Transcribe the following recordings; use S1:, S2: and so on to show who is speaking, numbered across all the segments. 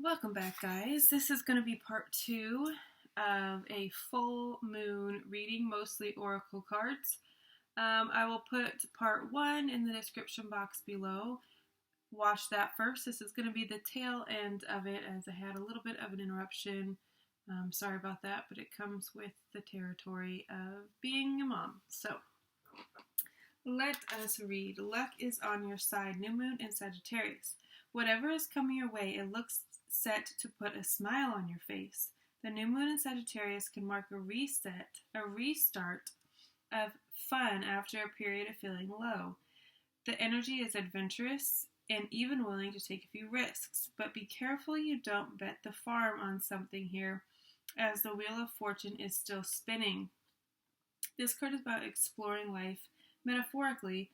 S1: Welcome back, guys. This is going to be part 2 of a full moon reading, mostly oracle cards. I will put part 1 in the description box below. Watch that first. This is going to be the tail end of it, as I had a little bit of an interruption. Sorry about that, but it comes with the territory of being a mom. So, let us read. Luck is on your side. New moon in Sagittarius. Whatever is coming your way, it looks set to put a smile on your face. The new moon in Sagittarius can mark a reset, a restart of fun after a period of feeling low. The energy is adventurous and even willing to take a few risks, but be careful you don't bet the farm on something here, as the wheel of fortune is still spinning. This card is about exploring life metaphorically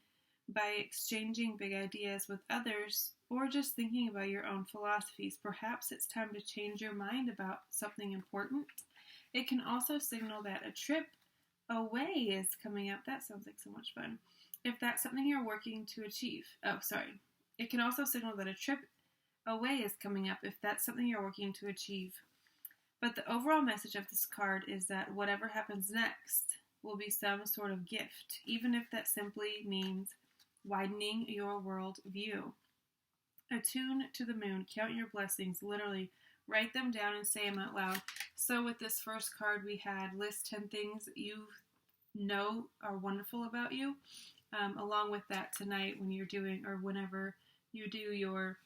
S1: by exchanging big ideas with others or just thinking about your own philosophies. Perhaps it's time to change your mind about something important. It can also signal that a trip away is coming up. That sounds like so much fun. If that's something you're working to achieve. It can also signal that a trip away is coming up if that's something you're working to achieve. But the overall message of this card is that whatever happens next will be some sort of gift, even if that simply means widening your world view. Attune to the moon. Count your blessings. Literally, write them down and say them out loud. So with this first card, we had list 10 things that you know are wonderful about you. Along with that, tonight when you're doing, or whenever you do your,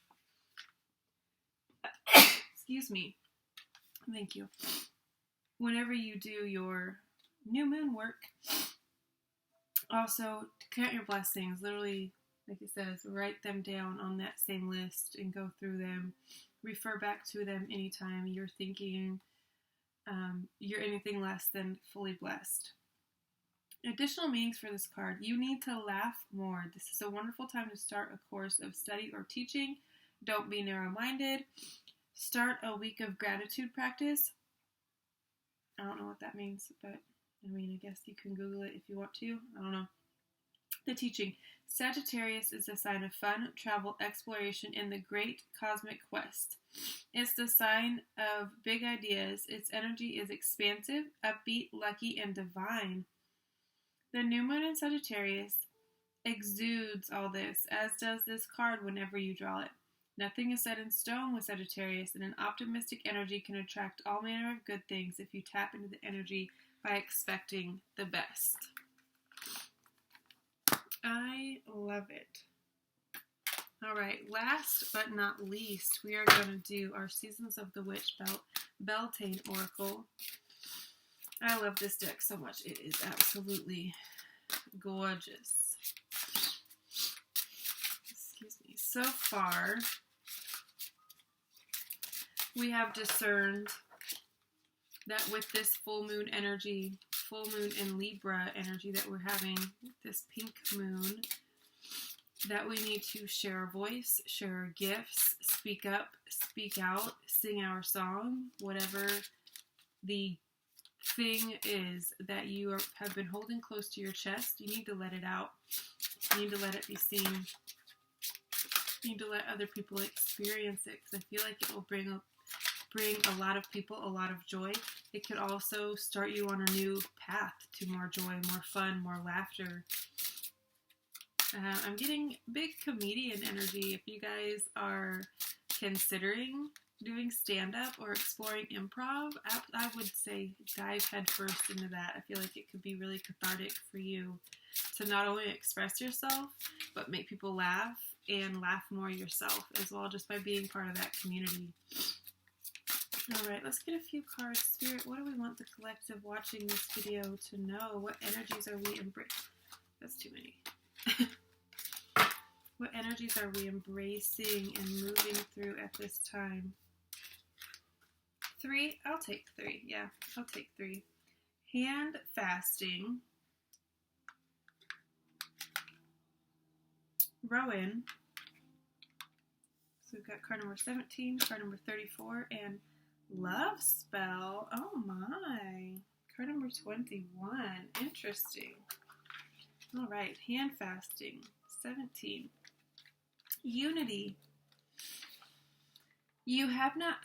S1: excuse me, thank you. Whenever you do your new moon work, also count your blessings. Literally, like it says, write them down on that same list and go through them. Refer back to them anytime you're thinking you're anything less than fully blessed. Additional meanings for this card. You need to laugh more. This is a wonderful time to start a course of study or teaching. Don't be narrow-minded. Start a week of gratitude practice. I don't know what that means, but I guess you can Google it if you want to. I don't know. The teaching. Sagittarius is a sign of fun, travel, exploration, and the great cosmic quest. It's the sign of big ideas. Its energy is expansive, upbeat, lucky, and divine. The new moon in Sagittarius exudes all this, as does this card whenever you draw it. Nothing is set in stone with Sagittarius, and an optimistic energy can attract all manner of good things if you tap into the energy by expecting the best. I love it. All right, last but not least, we are going to do our Seasons of the Witch Beltane Oracle. I love this deck so much. It is absolutely gorgeous. Excuse me. So far, we have discerned that with this full moon energy, full moon in Libra energy that we're having, this pink moon, that we need to share our voice, share our gifts, speak up, speak out, sing our song, whatever the thing is that you have been holding close to your chest. You need to let it out. You need to let it be seen. You need to let other people experience it, because I feel like it will bring a lot of people a lot of joy. It could also start you on a new path to more joy, more fun, more laughter. I'm getting big comedian energy. If you guys are considering doing stand-up or exploring improv, I would say dive headfirst into that. I feel like it could be really cathartic for you to not only express yourself, but make people laugh and laugh more yourself as well, just by being part of that community. All right, let's get a few cards. Spirit, what do we want the collective watching this video to know? What energies are we embracing? That's too many. What energies are we embracing and moving through at this time? 3? I'll take 3. Yeah, I'll take 3. Hand fasting. Rowan. So we've got card number 17, card number 34, and Love Spell. Oh my. Card number 21. Interesting. All right. Hand fasting. 17. Unity. You have not,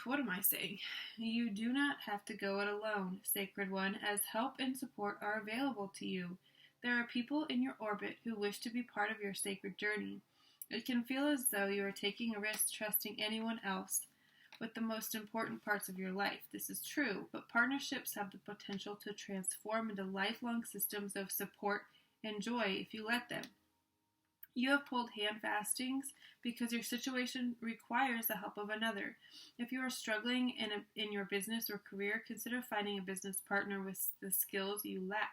S1: what am I saying? You do not have to go it alone, Sacred One, as help and support are available to you. There are people in your orbit who wish to be part of your sacred journey. It can feel as though you are taking a risk trusting anyone else with the most important parts of your life. This is true, but partnerships have the potential to transform into lifelong systems of support and joy if you let them. You have pulled hand fastings because your situation requires the help of another. If you are struggling in your business or career, consider finding a business partner with the skills you lack.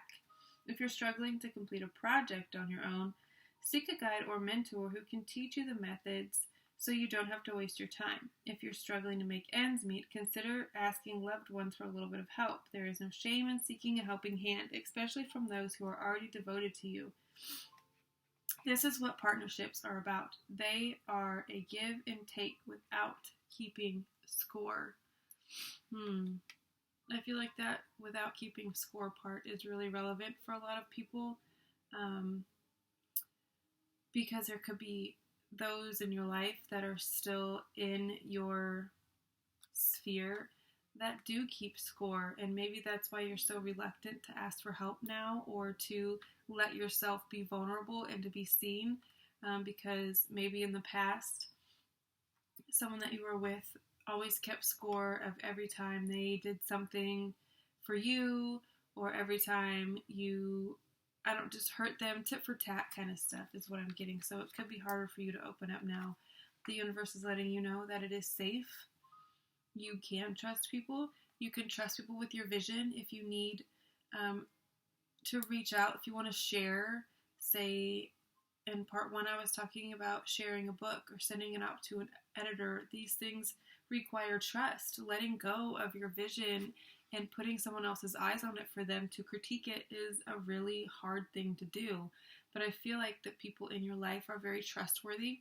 S1: If you're struggling to complete a project on your own, seek a guide or mentor who can teach you the methods so you don't have to waste your time. If you're struggling to make ends meet, consider asking loved ones for a little bit of help. There is no shame in seeking a helping hand, especially from those who are already devoted to you. This is what partnerships are about. They are a give and take without keeping score. I feel like that without keeping score part is really relevant for a lot of people, because there could be those in your life that are still in your sphere that do keep score, and maybe that's why you're so reluctant to ask for help now or to let yourself be vulnerable and to be seen, because maybe in the past someone that you were with always kept score of every time they did something for you or every time you, just hurt them, tit for tat kind of stuff is what I'm getting. So it could be harder for you to open up now. The universe is letting you know that it is safe. You can trust people. You can trust people with your vision. If you need to reach out, if you want to share, say in part 1 I was talking about sharing a book or sending it out to an editor. These things require trust. Letting go of your vision and putting someone else's eyes on it for them to critique it is a really hard thing to do. But I feel like the people in your life are very trustworthy,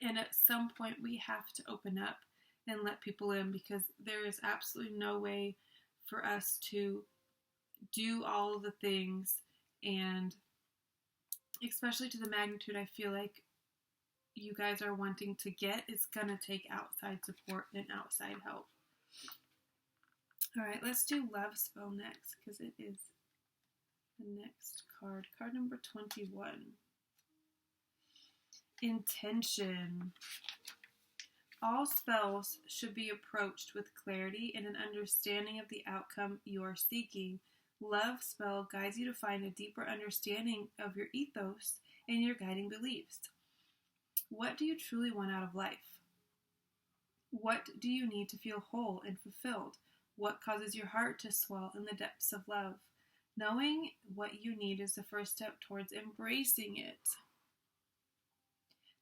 S1: and at some point we have to open up and let people in, because there is absolutely no way for us to do all of the things, and especially to the magnitude I feel like you guys are wanting to get, it's going to take outside support and outside help. All right, let's do Love Spell next, because it is the next card. Card number 21. Intention. All spells should be approached with clarity and an understanding of the outcome you are seeking. Love Spell guides you to find a deeper understanding of your ethos and your guiding beliefs. What do you truly want out of life? What do you need to feel whole and fulfilled? What causes your heart to swell in the depths of love? Knowing what you need is the first step towards embracing it.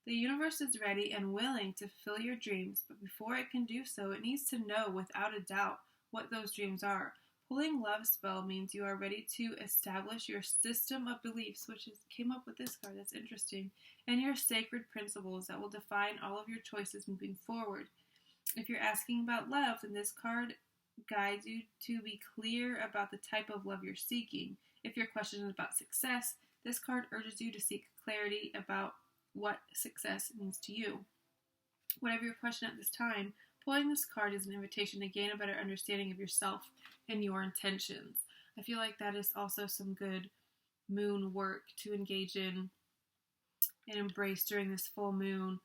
S1: The universe is ready and willing to fulfill your dreams, but before it can do so, it needs to know without a doubt what those dreams are. Pulling Love Spell means you are ready to establish your system of beliefs, which came up with this card, that's interesting, and your sacred principles that will define all of your choices moving forward. If you're asking about love, then this card guides you to be clear about the type of love you're seeking. If your question is about success, this card urges you to seek clarity about what success means to you. Whatever your question at this time, pulling this card is an invitation to gain a better understanding of yourself and your intentions. I feel like that is also some good moon work to engage in and embrace during this full moon.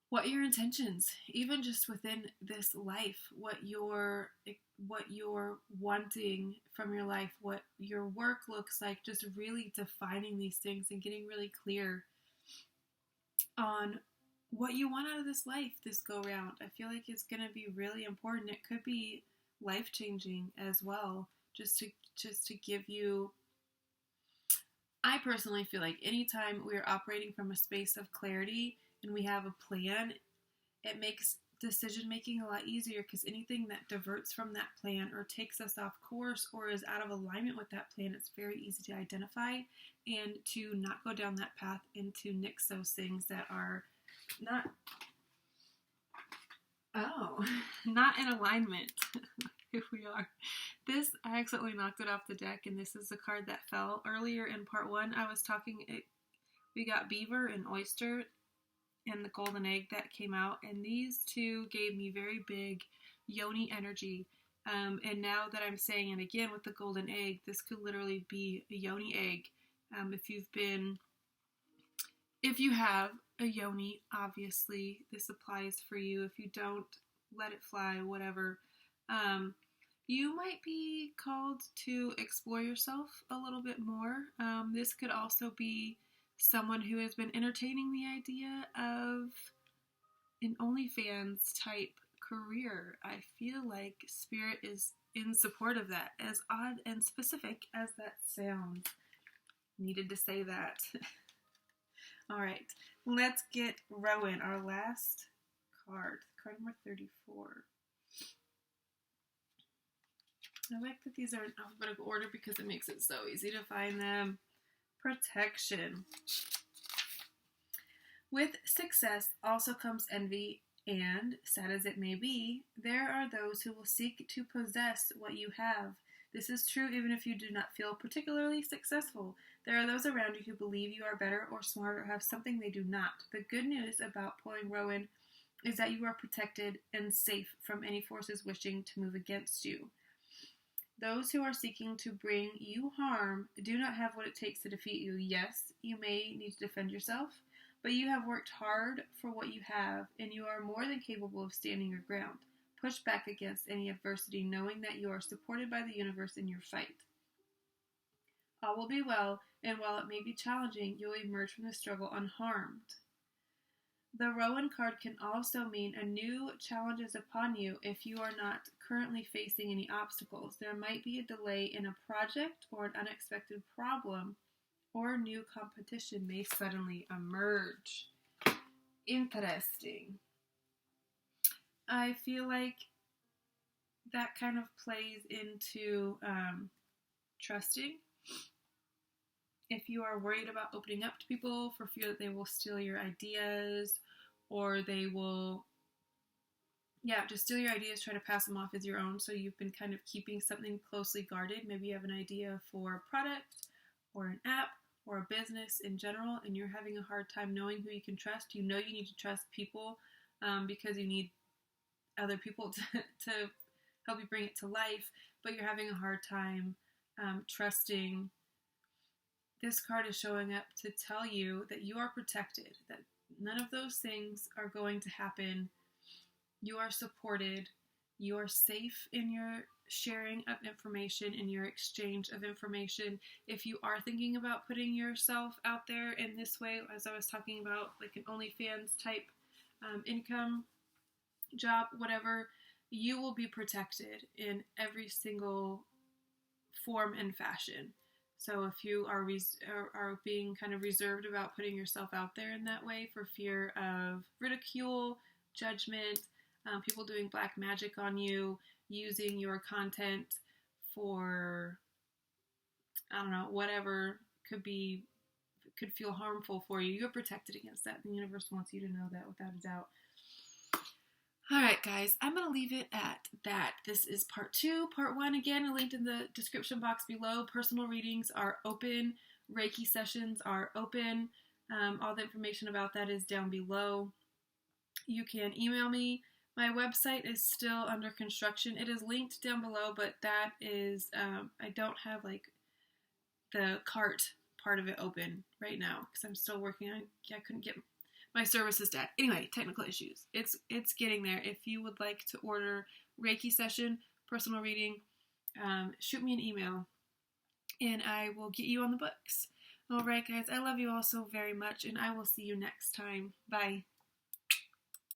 S1: What your intentions, even just within this life, what you're wanting from your life, what your work looks like, just really defining these things and getting really clear on what you want out of this life this go round. I feel like it's going to be really important. It could be life-changing as well, just to give you, I personally feel like anytime we're operating from a space of clarity and we have a plan, it makes decision-making a lot easier, because anything that diverts from that plan or takes us off course or is out of alignment with that plan, it's very easy to identify and to not go down that path and to nix those things that are not in alignment. Here we are. This, I accidentally knocked it off the deck, and this is the card that fell. Earlier in part 1, I was talking, we got beaver and oyster, and the golden egg that came out, and these two gave me very big yoni energy. And now that I'm saying it again with the golden egg, this could literally be a yoni egg. If you have a yoni, obviously this applies for you. If you don't, let it fly, whatever. You might be called to explore yourself a little bit more. This could also be someone who has been entertaining the idea of an OnlyFans type career. I feel like Spirit is in support of that, as odd and specific as that sounds. Needed to say that. Alright, let's get Rowan, our last card number 34. I like that these are in alphabetical order because it makes it so easy to find them. Protection. With success also comes envy, and, sad as it may be, there are those who will seek to possess what you have. This is true even if you do not feel particularly successful. There are those around you who believe you are better or smarter or have something they do not. The good news about pulling Rowan is that you are protected and safe from any forces wishing to move against you. Those who are seeking to bring you harm do not have what it takes to defeat you. Yes, you may need to defend yourself, but you have worked hard for what you have, and you are more than capable of standing your ground. Push back against any adversity, knowing that you are supported by the universe in your fight. All will be well, and while it may be challenging, you'll emerge from the struggle unharmed. The Rowan card can also mean a new challenge is upon you if you are not currently facing any obstacles. There might be a delay in a project or an unexpected problem, or new competition may suddenly emerge. Interesting. I feel like that kind of plays into trusting. If you are worried about opening up to people for fear that they will steal your ideas, or they will, just steal your ideas, try to pass them off as your own, so you've been kind of keeping something closely guarded. Maybe you have an idea for a product, or an app, or a business in general, and you're having a hard time knowing who you can trust. You know you need to trust people because you need other people to help you bring it to life, but you're having a hard time trusting. This card is showing up to tell you that you are protected, that none of those things are going to happen. You are supported. You are safe in your sharing of information, in your exchange of information. If you are thinking about putting yourself out there in this way, as I was talking about, like an OnlyFans type income job, whatever, you will be protected in every single form and fashion. So if you are being kind of reserved about putting yourself out there in that way for fear of ridicule, judgment, people doing black magic on you, using your content for, whatever could feel harmful for you, you're protected against that. The universe wants you to know that without a doubt. Alright guys, I'm going to leave it at that. This is part 2. Part 1, again, linked in the description box below. Personal readings are open. Reiki sessions are open. All the information about that is down below. You can email me. My website is still under construction. It is linked down below, but that is, I don't have the cart part of it open right now because I'm still working on it. I couldn't get my service is dead. Anyway, technical issues. It's getting there. If you would like to order Reiki session, personal reading, shoot me an email and I will get you on the books. Alright guys, I love you all so very much and I will see you next time. Bye.